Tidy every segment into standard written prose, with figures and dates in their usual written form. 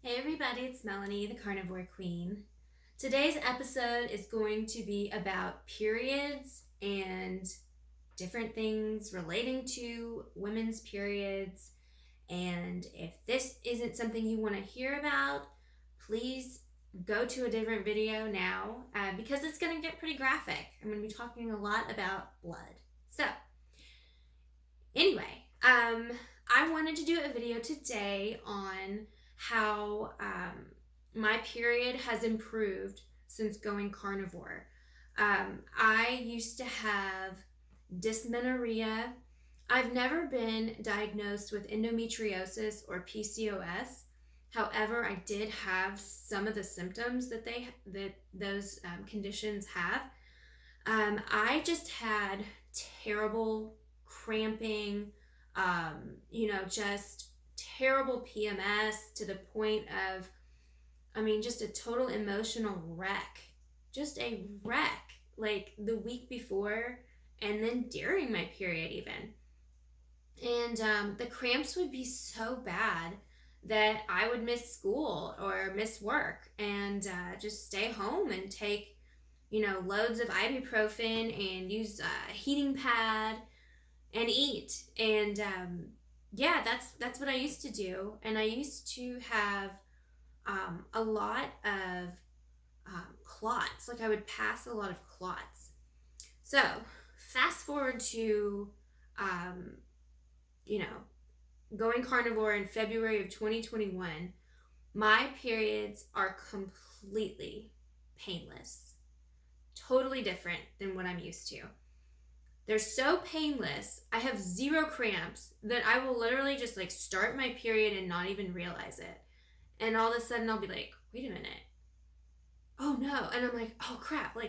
Hey everybody, it's Melanie, the Carnivore Queen. Today's episode is going to be about periods and different things relating to women's periods. And if this isn't something you want to hear about, please go to a different video now because it's going to get pretty graphic. I'm going to be talking a lot about blood. So, anyway, I wanted to do a video today on how my period has improved since going carnivore. I used to have dysmenorrhea. I've never been diagnosed with endometriosis or PCOS. However, I did have some of the symptoms that those conditions have. I just had terrible cramping, just terrible PMS to the point of, just a total emotional wreck. Just a wreck, like the week before and then during my period, even. And the cramps would be so bad that I would miss school or miss work and just stay home and take, loads of ibuprofen and use a heating pad and eat. And that's what I used to do. And I used to have a lot of clots. Like I would pass a lot of clots. So fast forward to, going carnivore in February of 2021. My periods are completely painless. Totally different than what I'm used to. They're so painless. I have zero cramps that I will literally just start my period and not even realize it. And all of a sudden I'll be like, wait a minute. Oh no. And I'm like, oh crap. I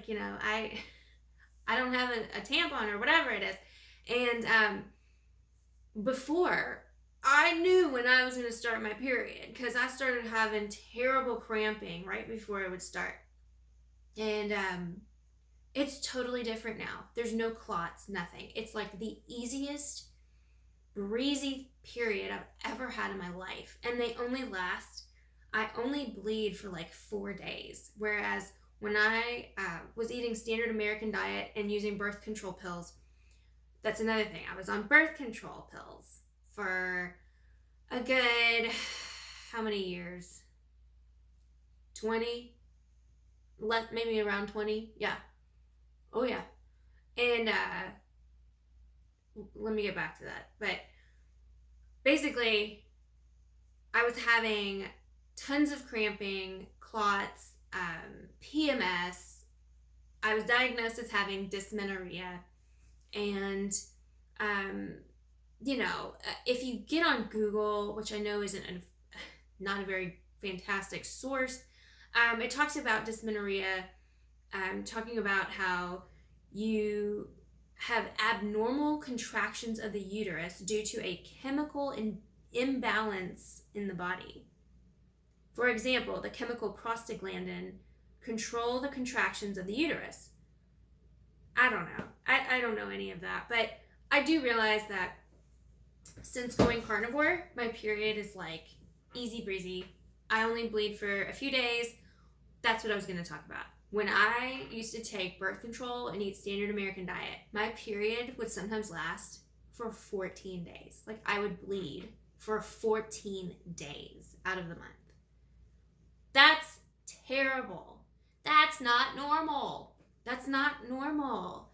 don't have a tampon or whatever it is. And before, I knew when I was going to start my period because I started having terrible cramping right before it would start. And it's totally different now. There's no clots, nothing. It's like the easiest, breezy period I've ever had in my life. And I only bleed for 4 days. Whereas when I was eating standard American diet and using birth control pills, that's another thing. I was on birth control pills for a good, how many years? 20? Maybe around 20? Yeah. Oh yeah. And let me get back to that. But basically, I was having tons of cramping, clots, PMS. I was diagnosed as having dysmenorrhea. And, if you get on Google, which I know isn't not a very fantastic source, it talks about dysmenorrhea, talking about how you have abnormal contractions of the uterus due to a chemical imbalance in the body. For example, the chemical prostaglandin control the contractions of the uterus. I don't know. I don't know any of that, but I do realize that since going carnivore, my period is easy breezy. I only bleed for a few days. That's what I was going to talk about. When I used to take birth control and eat standard American diet, my period would sometimes last for 14 days. I would bleed for 14 days out of the month. That's terrible. That's not normal. That's not normal.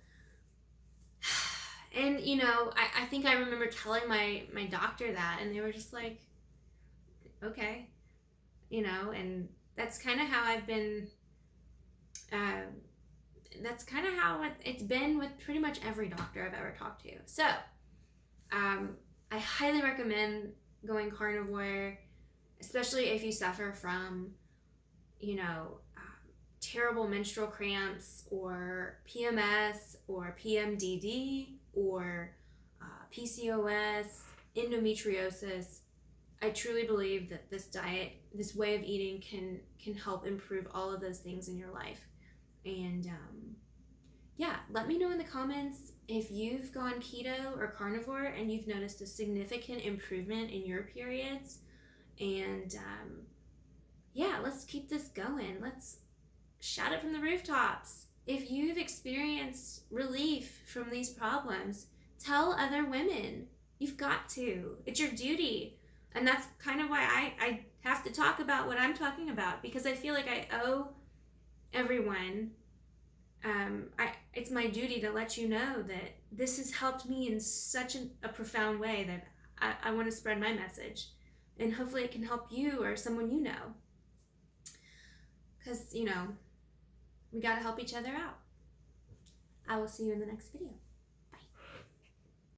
And, I think I remember telling my doctor that, and they were just like, okay. And that's kind of how I've been, that's kind of how it's been with pretty much every doctor I've ever talked to. So, I highly recommend going carnivore, especially if you suffer from, terrible menstrual cramps or PMS or PMDD or PCOS, endometriosis. I truly believe that this diet, this way of eating can help improve all of those things in your life. And let me know in the comments if you've gone keto or carnivore and you've noticed a significant improvement in your periods. And yeah, let's keep this going. Let's shout it from the rooftops. If you've experienced relief from these problems, tell other women. You've got to. It's your duty. And that's kind of why I have to talk about what I'm talking about, because I feel like I owe everyone. It's my duty to let you know that this has helped me in such a profound way that I want to spread my message. And hopefully it can help you or someone you know. Because, we got to help each other out. I will see you in the next video.